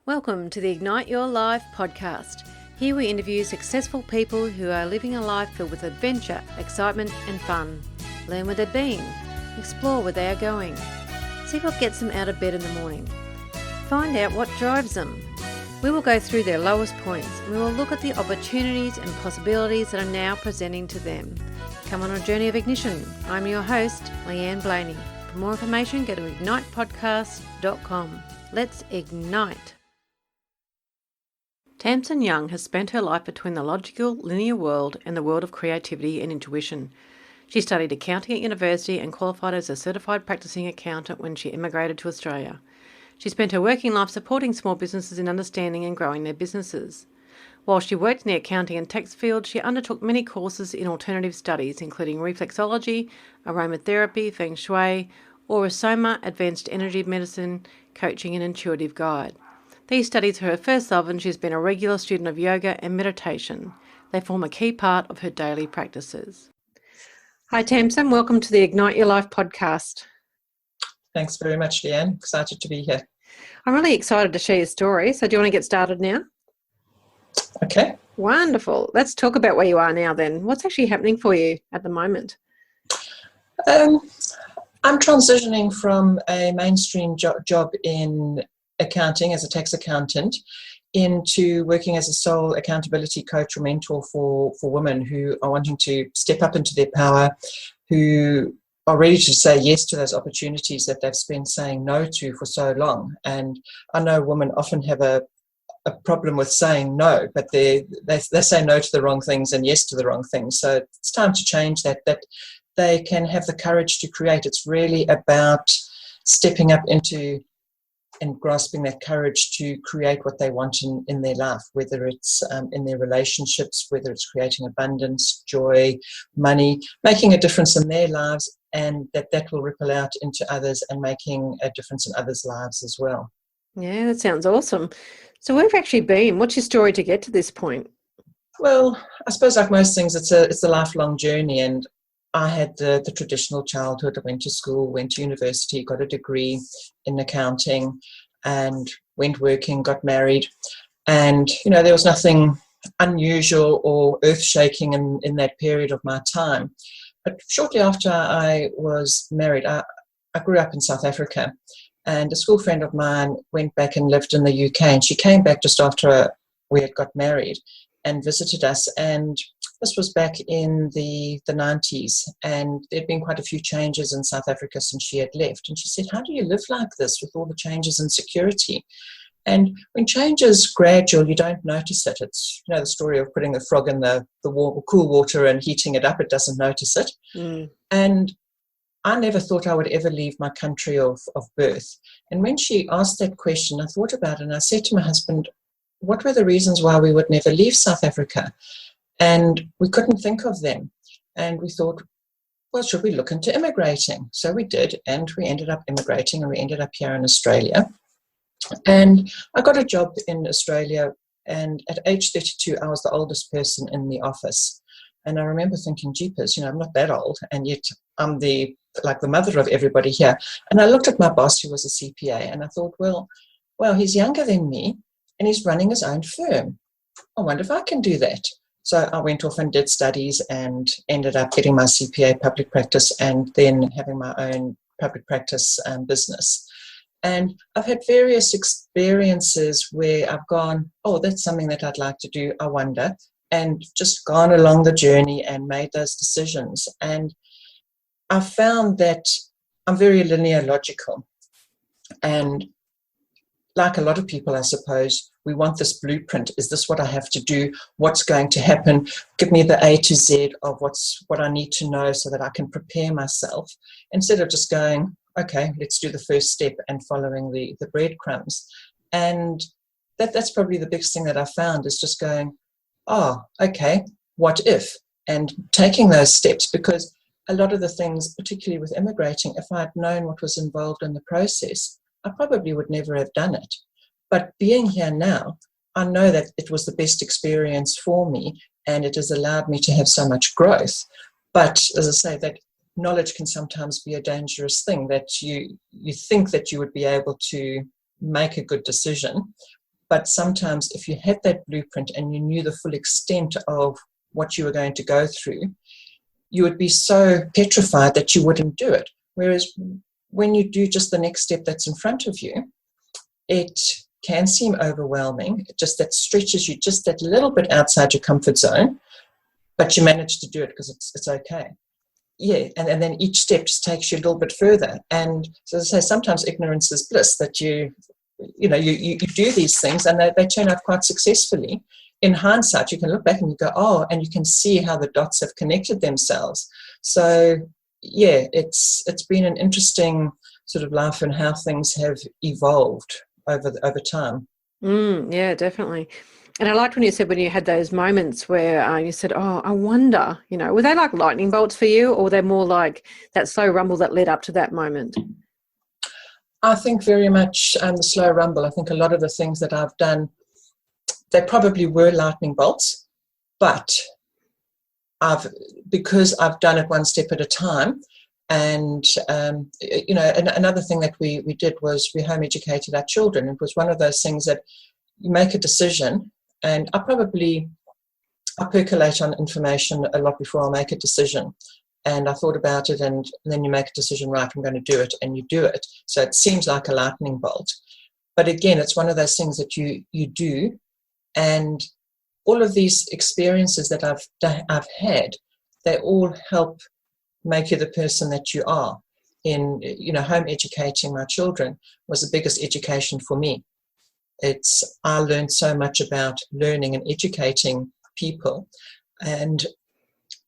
Welcome to the Ignite Your Life podcast. Here we interview successful people who are living a life filled with adventure, excitement and fun. Learn where they've been, explore where they are going, see what gets them out of bed in the morning, find out what drives them. We will go through their lowest points and we will look at the opportunities and possibilities that are now presenting to them. Come on a journey of ignition. I'm your host, Leanne Blaney. For more information, go to ignitepodcast.com. Let's ignite. Tasmin Young has spent her life between the logical, linear world and the world of creativity and intuition. She studied accounting at university and qualified as a certified practicing accountant when she immigrated to Australia. She spent her working life supporting small businesses in understanding and growing their businesses. While she worked in the accounting and tax field, she undertook many courses in alternative studies, including reflexology, aromatherapy, feng shui, aurosoma, advanced energy medicine, coaching and intuitive guide. These studies are her first love and she's been a regular student of yoga and meditation. They form a key part of her daily practices. Hi Tamsin, welcome to the Ignite Your Life podcast. Thanks very much, Leanne. Excited to be here. I'm really excited to share your story. So do you want to get started now? Okay. Wonderful. Let's talk about where you are now then. What's actually happening for you at the moment? I'm transitioning from a mainstream job in accounting as a tax accountant into working as a sole accountability coach or mentor for women who are wanting to step up into their power, who are ready to say yes to those opportunities that they've spent saying no to for so long. And I know women often have a problem with saying no, but they say no to the wrong things and yes to the wrong things. So it's time to change that they can have the courage to create. It's really about stepping up into and grasping that courage to create what they want in their life, whether it's in their relationships, whether it's creating abundance, joy, money, making a difference in their lives, and that will ripple out into others and making a difference in others' lives as well. Yeah, that sounds awesome. So where have you actually been? What's your story to get to this point? Well, I suppose like most things, it's a lifelong journey, and I had the traditional childhood. I went to school, went to university, got a degree in accounting, and went working, got married. And, there was nothing unusual or earth-shaking in that period of my time. But shortly after I was married, I grew up in South Africa. And a school friend of mine went back and lived in the UK. And she came back just after we had got married and visited us. And this was back in the 90s, and there'd been quite a few changes in South Africa since she had left. And she said, how do you live like this with all the changes in security? And when change is gradual, you don't notice it. It's, the story of putting the frog in the cool water and heating it up, it doesn't notice it. Mm. And I never thought I would ever leave my country of birth. And when she asked that question, I thought about it, and I said to my husband, what were the reasons why we would never leave South Africa? And we couldn't think of them. And we thought, well, should we look into immigrating? So we did, and we ended up immigrating, and we ended up here in Australia. And I got a job in Australia, and at age 32, I was the oldest person in the office. And I remember thinking, jeepers, I'm not that old, and yet I'm the mother of everybody here. And I looked at my boss, who was a CPA, and I thought, well, he's younger than me, and he's running his own firm. I wonder if I can do that. So I went off and did studies and ended up getting my CPA public practice and then having my own public practice business. And I've had various experiences where I've gone, oh, that's something that I'd like to do, I wonder, and just gone along the journey and made those decisions. And I found that I'm very linear logical. And like a lot of people, I suppose, we want this blueprint. Is this what I have to do? What's going to happen? Give me the A to Z of what I need to know so that I can prepare myself, instead of just going, okay, let's do the first step and following the breadcrumbs. And that's probably the biggest thing that I found, is just going, oh, okay, what if? And taking those steps, because a lot of the things, particularly with immigrating, if I had known what was involved in the process, I probably would never have done it. But being here now, I know that it was the best experience for me, and it has allowed me to have so much growth. But as I say, that knowledge can sometimes be a dangerous thing, that you think that you would be able to make a good decision, But sometimes if you had that blueprint and you knew the full extent of what you were going to go through, you would be so petrified that you wouldn't do it. Whereas when you do just the next step that's in front of you, it can seem overwhelming. It just that stretches you just that little bit outside your comfort zone, but you manage to do it because it's okay. Yeah, and then each step just takes you a little bit further. And so as I say, sometimes ignorance is bliss, that you do these things and they turn out quite successfully. In hindsight, you can look back and you go, oh, and you can see how the dots have connected themselves. So yeah, it's been an interesting sort of life and how things have evolved over time. Yeah, definitely. And I liked when you said when you had those moments where you said, oh, I wonder, were they like lightning bolts for you, or were they more like that slow rumble that led up to that moment? I think very much the slow rumble. I think a lot of the things that I've done, they probably were lightning bolts, but because I've done it one step at a time. And, another thing that we did was we home educated our children. It was one of those things that you make a decision, and I percolate on information a lot before I'll make a decision. And I thought about it, and then you make a decision, right, I'm going to do it, and you do it. So it seems like a lightning bolt. But again, it's one of those things that you do, and all of these experiences that I've had, they all help make you the person that you are. In home educating my children was the biggest education for me. I learned so much about learning and educating people, and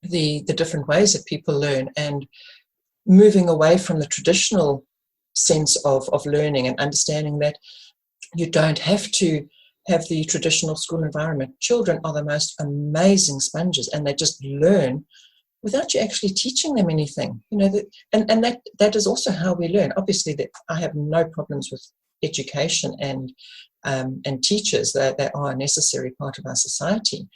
the different ways that people learn, and moving away from the traditional sense of learning and understanding that you don't have to have the traditional school environment. Children are the most amazing sponges, and they just learn without you actually teaching them anything. And that is also how we learn. Obviously, that I have no problems with education and teachers. They are a necessary part of our society.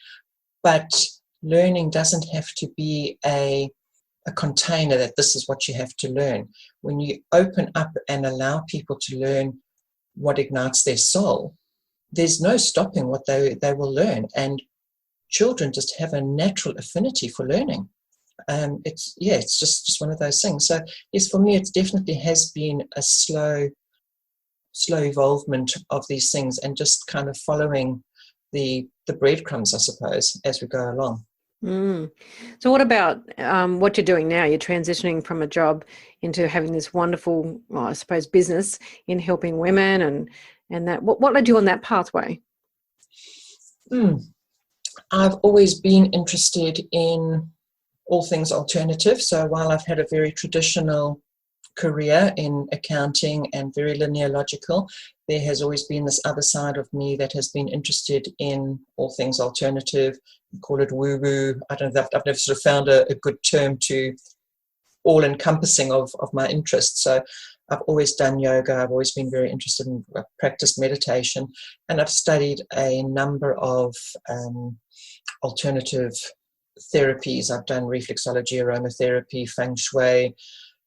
But learning doesn't have to be a container that this is what you have to learn. When you open up and allow people to learn what ignites their soul, there's no stopping what they will learn. And children just have a natural affinity for learning. It's just one of those things. So yes, for me, it definitely has been a slow evolvement of these things, and just kind of following the breadcrumbs, I suppose, as we go along. So what about what you're doing now? You're transitioning from a job into having this wonderful, well, I suppose, business in helping women, and that. What led you on that pathway? I've always been interested in all things alternative. So while I've had a very traditional career in accounting and very linear logical, there has always been this other side of me that has been interested in all things alternative. We call it woo-woo. I don't know, I've never sort of found a good term to all-encompassing of my interests. So I've always done yoga. I've always been very interested in practiced meditation, and I've studied a number of alternative therapies. I've done reflexology, aromatherapy, feng shui,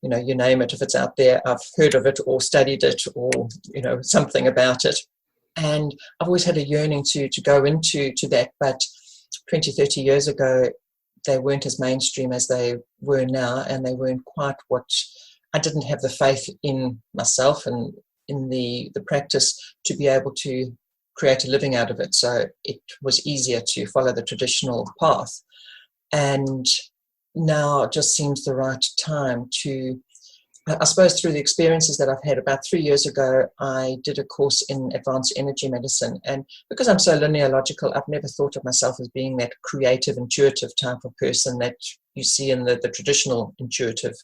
you name it. If it's out there, I've heard of it or studied it, or something about it. And I've always had a yearning to go into that, but 20, 30 years ago, they weren't as mainstream as they were now, and they weren't quite what I didn't have the faith in myself and in the practice to be able to create a living out of it. So it was easier to follow the traditional path. And now it just seems the right time to, I suppose, through the experiences that I've had. About 3 years ago, I did a course in advanced energy medicine. And because I'm so linear logical, I've never thought of myself as being that creative, intuitive type of person that you see in the traditional intuitive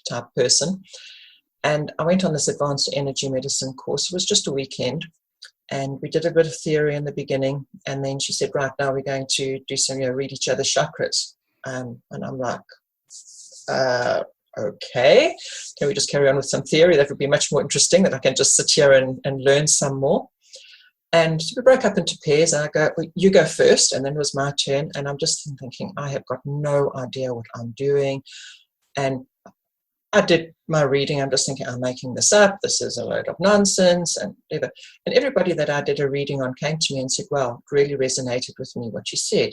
type person. And I went on this advanced energy medicine course. It was just a weekend. And we did a bit of theory in the beginning. And then she said, right, now we're going to do some, read each other's chakras. And I'm like, okay, can we just carry on with some theory? That would be much more interesting, that I can just sit here and learn some more. And we broke up into pairs. And I go, well, you go first. And then it was my turn. And I'm just thinking, I have got no idea what I'm doing. And I did my reading. I'm just thinking, I'm making this up. This is a load of nonsense. And whatever. And everybody that I did a reading on came to me and said, well, it really resonated with me, what you said.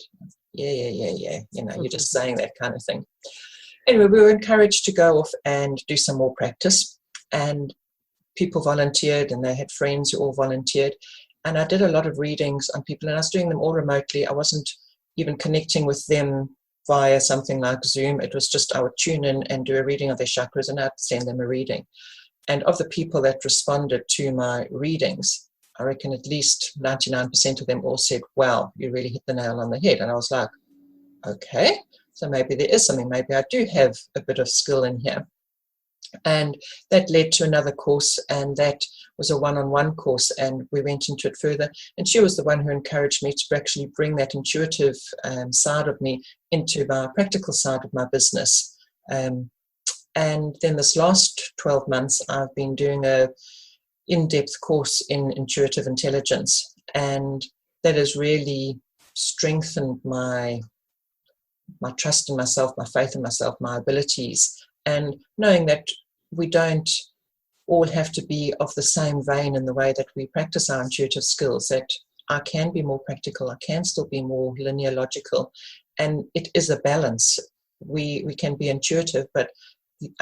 Yeah. You're just saying that kind of thing. Anyway, we were encouraged to go off and do some more practice. And people volunteered, and they had friends who all volunteered. And I did a lot of readings on people, and I was doing them all remotely. I wasn't even connecting with them via something like Zoom. It was just I would tune in and do a reading of their chakras, and I'd send them a reading. And of the people that responded to my readings, I reckon at least 99% of them all said, wow, you really hit the nail on the head. And I was like, okay, so maybe there is something. Maybe I do have a bit of skill in here. And that led to another course, and that was a one-on-one course, and we went into it further. And she was the one who encouraged me to actually bring that intuitive side of me into my practical side of my business. And then this last 12 months, I've been doing a in-depth course in intuitive intelligence, and that has really strengthened my trust in myself, my faith in myself, my abilities, and knowing that we don't all have to be of the same vein in the way that we practice our intuitive skills, that I can be more practical, I can still be more linear logical, and it is a balance. We can be intuitive, but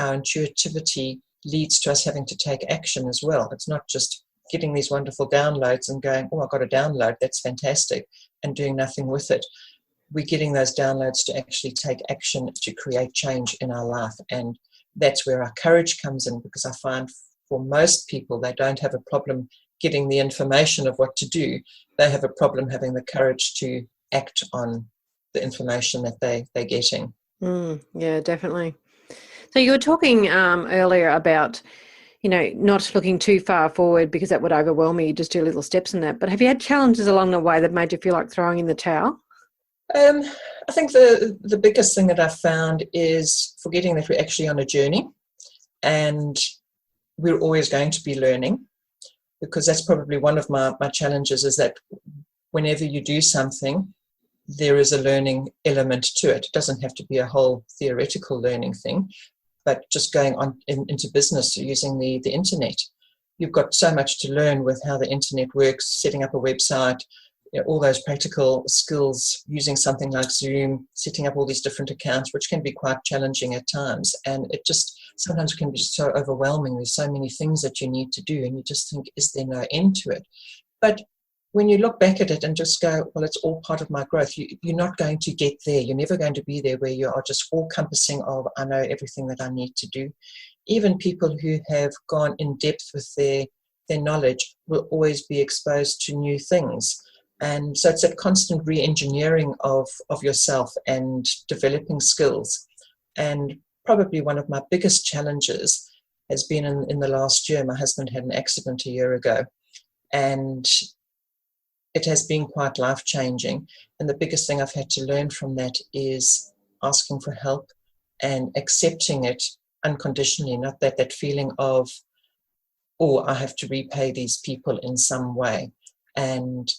our intuitivity leads to us having to take action as well. It's not just getting these wonderful downloads and going, oh, I've got a download, that's fantastic, and doing nothing with it. We're getting those downloads to actually take action to create change in our life. And that's where our courage comes in, because I find for most people, they don't have a problem getting the information of what to do. They have a problem having the courage to act on the information that they're getting. Yeah, definitely. So you were talking earlier about, not looking too far forward because that would overwhelm you. Just do little steps in that. But have you had challenges along the way that made you feel like throwing in the towel? I think the biggest thing that I've found is forgetting that we're actually on a journey, and we're always going to be learning, because that's probably one of my challenges, is that whenever you do something, there is a learning element to it. It doesn't have to be a whole theoretical learning thing, but just going on into business using the internet. You've got so much to learn with how the internet works, setting up a website, all those practical skills, using something like Zoom, setting up all these different accounts, which can be quite challenging at times. And it just sometimes can be so overwhelming. There's so many things that you need to do, and you just think, is there no end to it? But when you look back at it and just go, well, it's all part of my growth, you're not going to get there. You're never going to be there where you are just all-encompassing of, I know everything that I need to do. Even people who have gone in depth with their knowledge will always be exposed to new things. And so it's a constant re-engineering of yourself and developing skills. And probably one of my biggest challenges has been in the last year. My husband had an accident a year ago, and it has been quite life-changing. And the biggest thing I've had to learn from that is asking for help and accepting it unconditionally, not that feeling of, oh, I have to repay these people in some way. And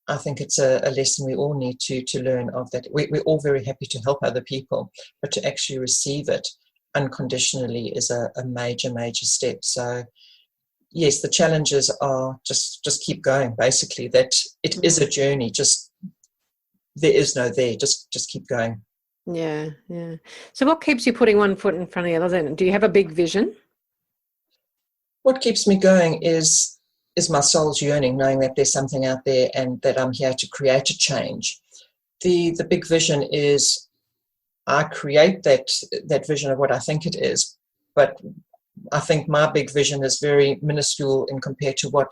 I think it's a lesson we all need to learn, of that. We're all very happy to help other people, but to actually receive it unconditionally is a major, major step. So yes, the challenges are just keep going, basically, that it is a journey. Just there is no there. Just keep going. Yeah. So what keeps you putting one foot in front of the other then? Do you have a big vision? What keeps me going is my soul's yearning, knowing that there's something out there and that I'm here to create a change. The big vision is I create that vision of what I think it is, but I think my big vision is very minuscule in compared to what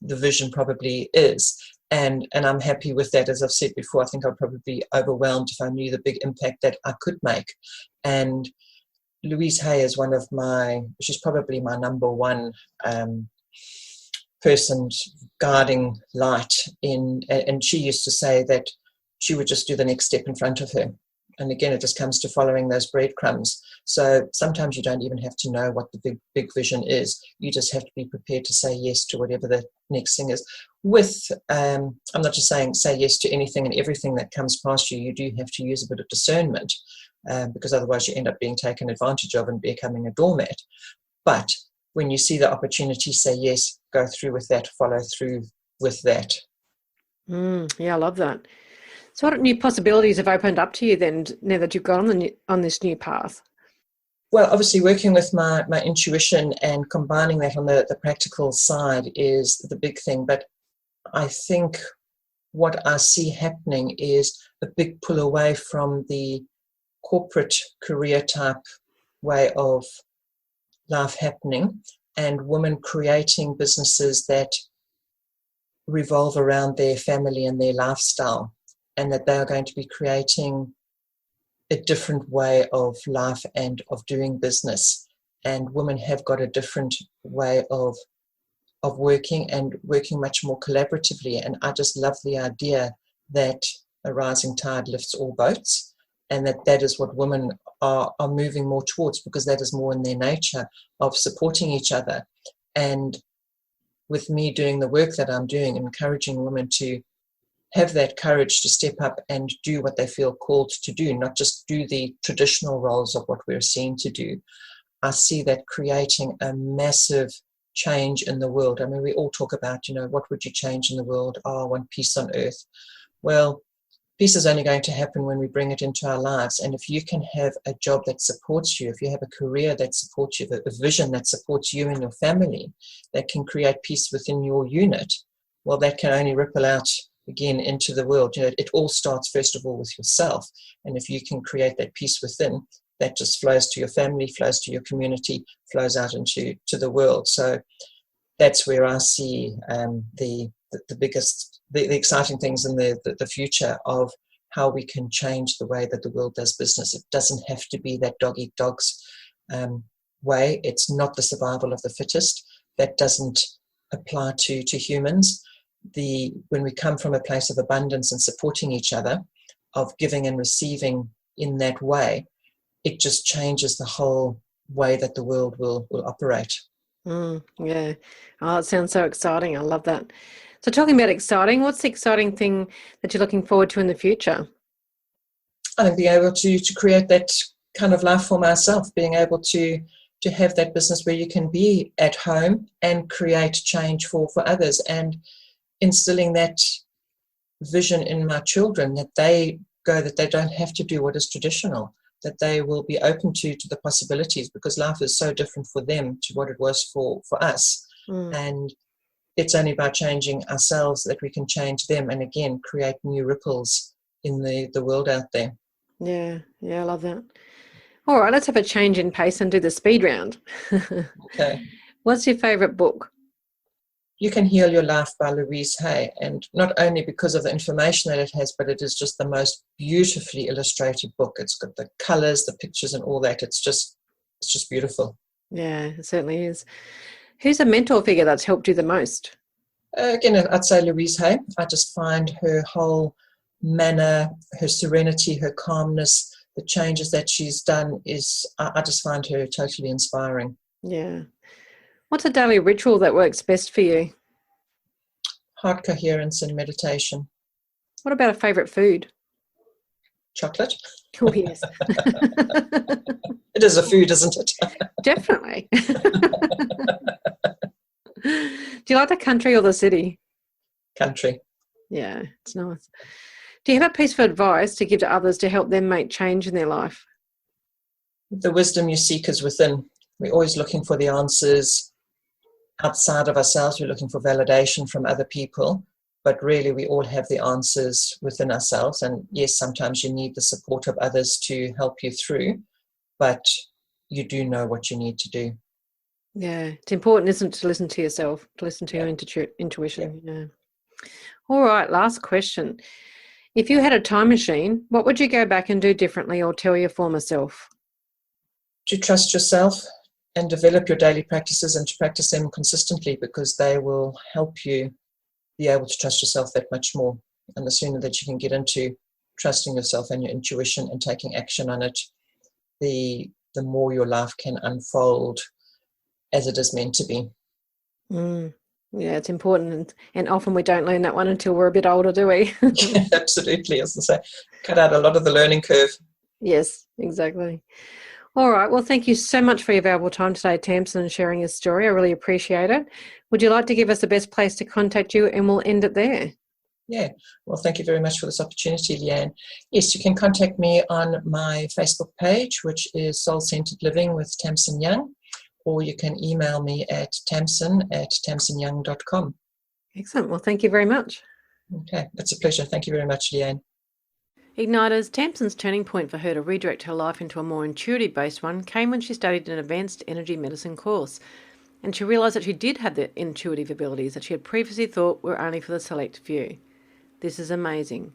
the vision probably is. And I'm happy with that. As I've said before, I think I'd probably be overwhelmed if I knew the big impact that I could make. And Louise Hay is she's probably my number one person guarding light and she used to say that she would just do the next step in front of her. And again, it just comes to following those breadcrumbs. So sometimes you don't even have to know what the big vision is. You just have to be prepared to say yes to whatever the next thing is. I'm not just saying say yes to anything and everything that comes past you. You do have to use a bit of discernment. because otherwise you end up being taken advantage of and becoming a doormat. But when you see the opportunity, say yes, go through with that, follow through with that. Yeah, I love that. So what new possibilities have opened up to you then, now that you've gone on this new path? Well, obviously working with my intuition and combining that on the practical side is the big thing. But I think what I see happening is a big pull away from the corporate career type way of life happening, and women creating businesses that revolve around their family and their lifestyle, and that they are going to be creating a different way of life and of doing business. And women have got a different way of working, and working much more collaboratively. And I just love the idea that a rising tide lifts all boats, and that is what women are moving more towards, because that is more in their nature of supporting each other. And with me doing the work that I'm doing, encouraging women to have that courage to step up and do what they feel called to do, not just do the traditional roles of what we're seen to do. I see that creating a massive change in the world. I mean, we all talk about, what would you change in the world? Oh, I want peace on earth. Well, peace is only going to happen when we bring it into our lives. And if you can have a job that supports you, if you have a career that supports you, a vision that supports you and your family, that can create peace within your unit, well, that can only ripple out again into the world. It all starts first of all with yourself. And if you can create that peace within, that just flows to your family, flows to your community, flows out into the world. So that's where I see the biggest, the exciting things in the future of how we can change the way that the world does business. It doesn't have to be that dog eat dogs way. It's not the survival of the fittest. That doesn't apply to humans. When we come from a place of abundance and supporting each other, of giving and receiving in that way, it just changes the whole way that the world will operate. Yeah. Oh, it sounds so exciting. I love that. So talking about exciting, what's the exciting thing that you're looking forward to in the future? I think being able to create that kind of life for myself, being able to have that business where you can be at home and create change for others, and instilling that vision in my children, that they don't have to do what is traditional, that they will be open to the possibilities, because life is so different for them to what it was for us. And it's only by changing ourselves that we can change them, and again create new ripples in the world out there. Yeah, I love that. All right, let's have a change in pace and do the speed round. Okay. What's your favourite book? You Can Heal Your Life by Louise Hay. And not only because of the information that it has, but it is just the most beautifully illustrated book. It's got the colours, the pictures and all that. It's just beautiful. Yeah, it certainly is. Who's a mentor figure that's helped you the most? Again, I'd say Louise Hay. I just find her whole manner, her serenity, her calmness, the changes that she's done I just find her totally inspiring. Yeah. What's a daily ritual that works best for you? Heart coherence and meditation. What about a favourite food? Chocolate. Oh, yes. It is a food, isn't it? Definitely. Do you like the country or the city? Country. Yeah, it's nice. Do you have a piece of advice to give to others to help them make change in their life? The wisdom you seek is within. We're always looking for the answers outside of ourselves. We're looking for validation from other people, but really we all have the answers within ourselves. And yes, sometimes you need the support of others to help you through, but you do know what you need to do. Yeah, it's important, isn't it, to listen to yourself, to listen to your intuition. Yeah. All right, last question. If you had a time machine, what would you go back and do differently or tell your former self? To trust yourself and develop your daily practices, and to practice them consistently, because they will help you be able to trust yourself that much more. And the sooner that you can get into trusting yourself and your intuition and taking action on it, the more your life can unfold as it is meant to be. Yeah, it's important, and often we don't learn that one until we're a bit older, do we? Absolutely, as I say, cut out a lot of the learning curve. Yes, Exactly. All right. Well, thank you so much for your valuable time today, Tamsin, and sharing your story. I really appreciate it. Would you like to give us the best place to contact you, and we'll end it there? Yeah, well, thank you very much for this opportunity, Leanne. Yes, you can contact me on my Facebook page, which is Soul Centered Living with Tamsin Young, or you can email me at tamsin@tamsinyoung.com. Excellent. Well, thank you very much. Okay, it's a pleasure. Thank you very much, Leanne. Igniters, Tamsin's turning point for her to redirect her life into a more intuitive-based one came when she studied an advanced energy medicine course, and she realised that she did have the intuitive abilities that she had previously thought were only for the select few. This is amazing.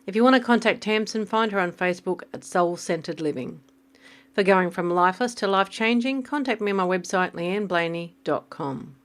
If you want to contact Tamsin, find her on Facebook at Soul Centered Living. For going from lifeless to life-changing, contact me on my website leanneblaney.com.